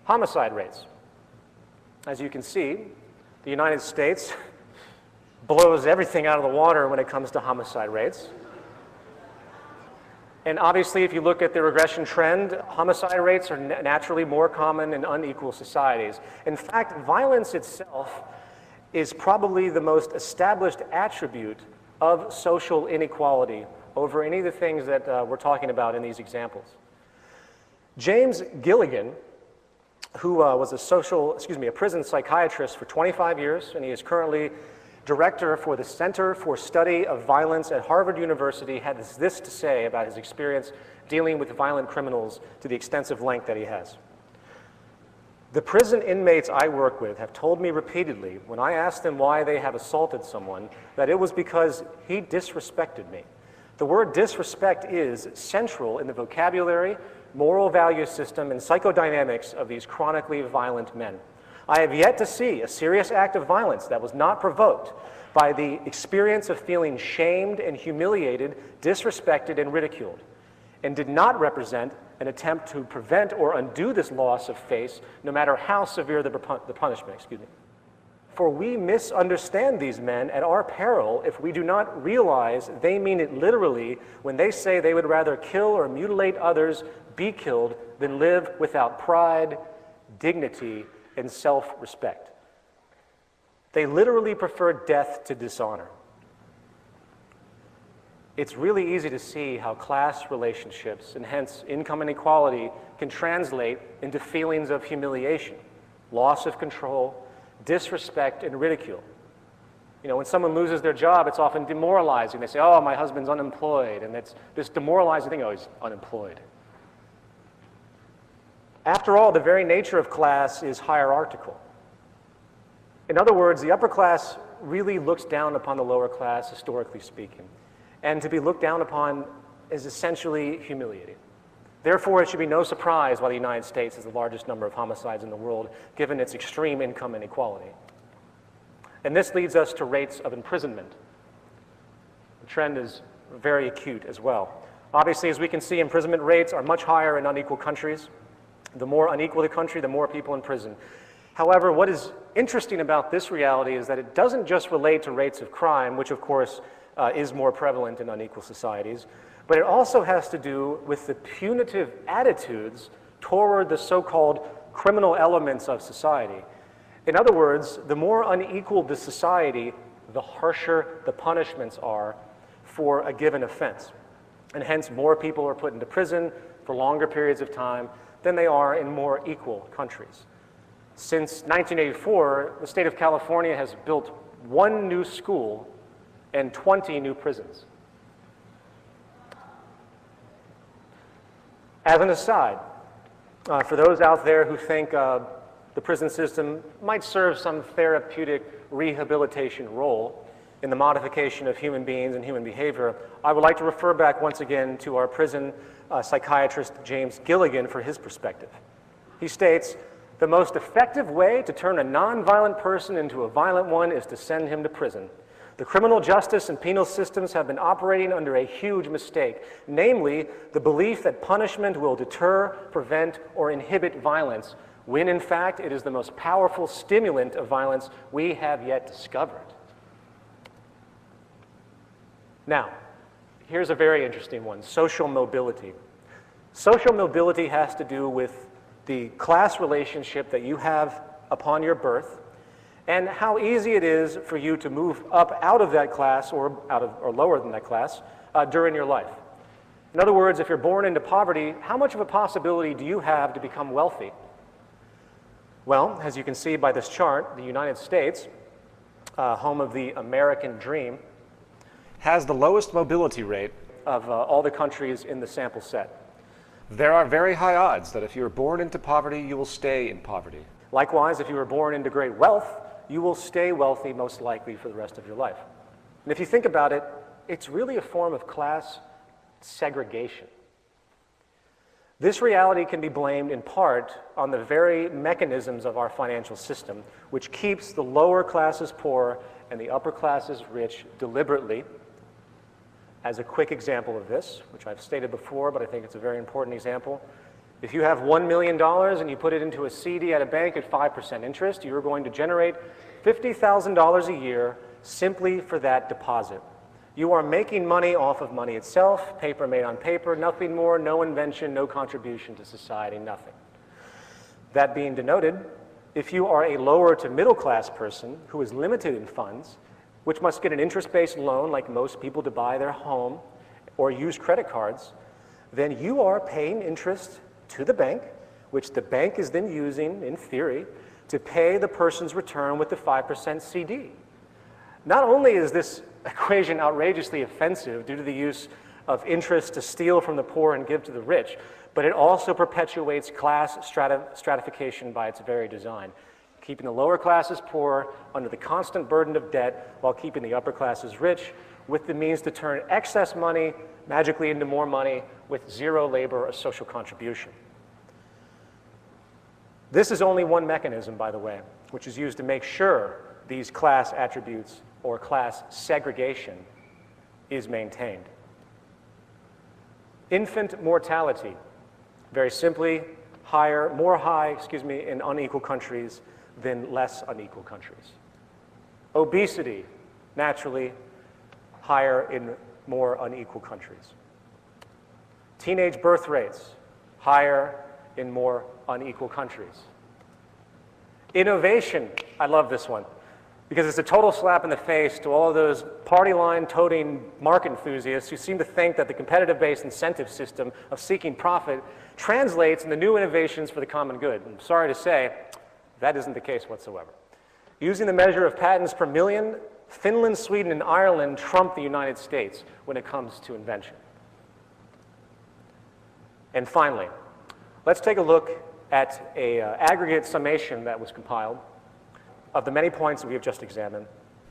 Homicide rates. As you can see, the United States blows everything out of the water when it comes to homicide rates. And obviously, if you look at the regression trend, homicide rates are naturally more common in unequal societies. In fact, violence itself is probably the most established attribute of social inequality over any of the things that we're talking about in these examples. James Gilligan, who was a prison psychiatrist for 25 years, and he is currently director for the Center for Study of Violence at Harvard University, had this to say about his experience dealing with violent criminals to the extensive length that he has. The prison inmates I work with have told me repeatedly, when I asked them why they have assaulted someone, that it was because he disrespected me. The word disrespect is central in the vocabulary, moral value system, and psychodynamics of these chronically violent men. I have yet to see a serious act of violence that was not provoked by the experience of feeling shamed and humiliated, disrespected, and ridiculed, and did not represent an attempt to prevent or undo this loss of face, no matter how severe the punishment. For we misunderstand these men at our peril if we do not realize they mean it literally when they say they would rather kill or mutilate others, be killed, than live without pride, dignity, and self-respect. They literally prefer death to dishonor. It's really easy to see how class relationships, and hence income inequality, can translate into feelings of humiliation, loss of control, disrespect, and ridicule. You know, when someone loses their job, it's often demoralizing. They say, oh, my husband's unemployed, and it's this demoralizing thing, oh, he's unemployed. After all, the very nature of class is hierarchical. In other words, the upper class really looks down upon the lower class, historically speaking. And to be looked down upon is essentially humiliating. Therefore, it should be no surprise why the United States has the largest number of homicides in the world, given its extreme income inequality. And this leads us to rates of imprisonment. The trend is very acute as well. Obviously, as we can see, imprisonment rates are much higher in unequal countries. The more unequal the country, the more people in prison. However, what is interesting about this reality is that it doesn't just relate to rates of crime, which of course is more prevalent in unequal societies, but it also has to do with the punitive attitudes toward the so-called criminal elements of society. In other words, the more unequal the society, the harsher the punishments are for a given offense. And hence, more people are put into prison for longer periods of time than they are in more equal countries. Since 1984, the state of California has built 1 new school and 20 new prisons. As an aside, for those out there who think the prison system might serve some therapeutic rehabilitation role in the modification of human beings and human behavior, I would like to refer back once again to our prison psychiatrist James Gilligan for his perspective. He states, the most effective way to turn a nonviolent person into a violent one is to send him to prison. The criminal justice and penal systems have been operating under a huge mistake, namely the belief that punishment will deter, prevent, or inhibit violence, when in fact it is the most powerful stimulant of violence we have yet discovered. Now, here's a very interesting one, social mobility. Social mobility has to do with the class relationship that you have upon your birth and how easy it is for you to move up out of that class or lower than that class during your life. In other words, if you're born into poverty, how much of a possibility do you have to become wealthy? Well, as you can see by this chart, the United States, home of the American dream, has the lowest mobility rate of all the countries in the sample set. There are very high odds that if you're born into poverty, you will stay in poverty. Likewise, if you were born into great wealth, you will stay wealthy most likely for the rest of your life. And if you think about it, it's really a form of class segregation. This reality can be blamed in part on the very mechanisms of our financial system, which keeps the lower classes poor and the upper classes rich deliberately. As a quick example of this, which I've stated before, but I think it's a very important example, If you have $1 million and you put it into a CD at a bank at 5% interest, you're going to generate $50,000 a year simply for that deposit. You are making money off of money itself, paper made on paper, nothing more, no invention, no contribution to society, nothing. That being denoted, if you are a lower to middle class person who is limited in funds, which must get an interest-based loan like most people to buy their home or use credit cards, then you are paying interest to the bank, which the bank is then using, in theory, to pay the person's return with the 5% CD. Not only is this equation outrageously offensive due to the use of interest to steal from the poor and give to the rich, but it also perpetuates class stratification by its very design, keeping the lower classes poor under the constant burden of debt while keeping the upper classes rich with the means to turn excess money magically into more money with zero labor or social contribution. This is only one mechanism, by the way, which is used to make sure these class attributes or class segregation is maintained. Infant mortality, very simply, more high in unequal countries than less unequal countries. Obesity, naturally, higher in more unequal countries. Teenage birth rates, higher in more unequal countries. Innovation, I love this one, because it's a total slap in the face to all of those party line toting market enthusiasts who seem to think that the competitive-based incentive system of seeking profit translates into new innovations for the common good. I'm sorry to say, that isn't the case whatsoever. Using the measure of patents per million, Finland, Sweden, and Ireland trump the United States when it comes to invention. And finally, let's take a look at an aggregate summation that was compiled of the many points that we have just examined.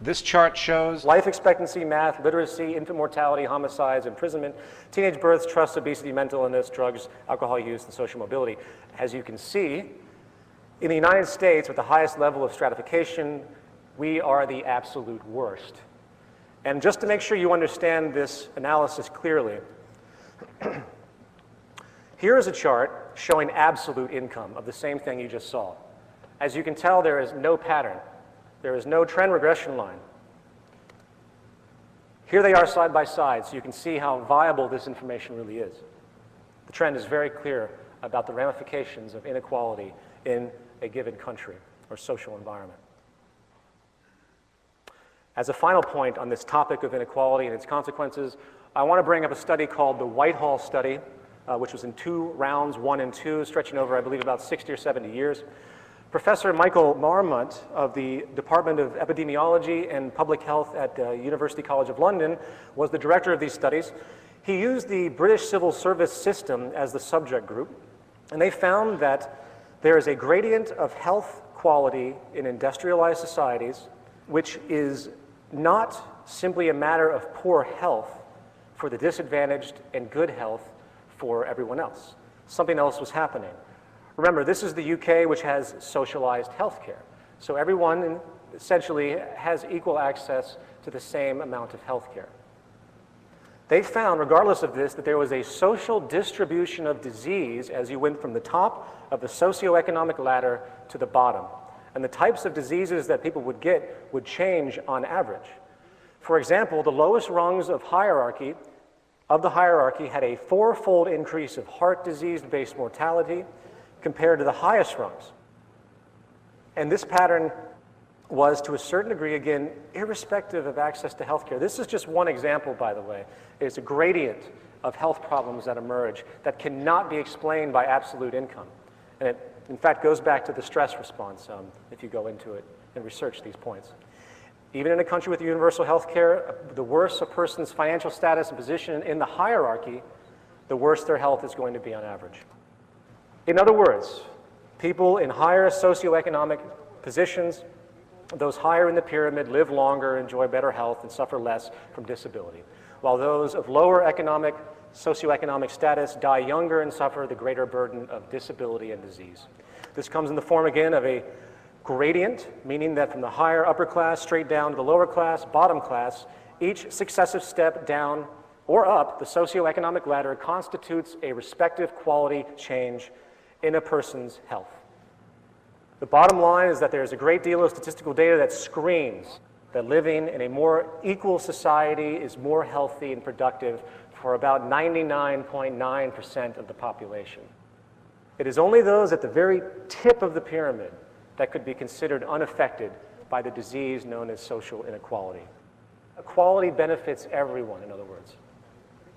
This chart shows life expectancy, math, literacy, infant mortality, homicides, imprisonment, teenage births, trust, obesity, mental illness, drugs, alcohol use, and social mobility. As you can see, in the United States, with the highest level of stratification, we are the absolute worst. And just to make sure you understand this analysis clearly, here is a chart showing absolute income of the same thing you just saw. As you can tell, there is no pattern. There is no trend regression line. Here they are side by side, so you can see how viable this information really is. The trend is very clear about the ramifications of inequality in a given country or social environment. As a final point on this topic of inequality and its consequences, I want to bring up a study called the Whitehall study, which was in 2 rounds, 1 and 2, stretching over, I believe, about 60 or 70 years. Professor Michael Marmont of the Department of Epidemiology and Public Health at University College of London was the director of these studies. He used the British civil service system as the subject group, and they found that there is a gradient of health quality in industrialized societies, which is not simply a matter of poor health for the disadvantaged and good health for everyone else. Something else was happening. Remember, this is the UK, which has socialized healthcare. So everyone essentially has equal access to the same amount of healthcare. They found, regardless of this, that there was a social distribution of disease as you went from the top of the socio-economic ladder to the bottom. And the types of diseases that people would get would change on average. For example, the lowest rungs of the hierarchy had a 4-fold increase of heart disease-based mortality compared to the highest rungs. And this pattern was, to a certain degree, again, irrespective of access to healthcare. This is just one example, by the way. It's a gradient of health problems that emerge that cannot be explained by absolute income. And it, in fact, goes back to the stress response if you go into it and research these points. Even in a country with universal healthcare, the worse a person's financial status and position in the hierarchy, the worse their health is going to be on average. In other words, people in higher socioeconomic positions, those higher in the pyramid, live longer, enjoy better health, and suffer less from disability, while those of lower socioeconomic status die younger and suffer the greater burden of disability and disease. This comes in the form, again, of a gradient, meaning that from the higher upper class straight down to the lower class, bottom class, each successive step down or up the socioeconomic ladder constitutes a respective quality change in a person's health. The bottom line is that there's a great deal of statistical data that screams that living in a more equal society is more healthy and productive for about 99.9% of the population. It is only those at the very tip of the pyramid that could be considered unaffected by the disease known as social inequality. Equality benefits everyone, in other words.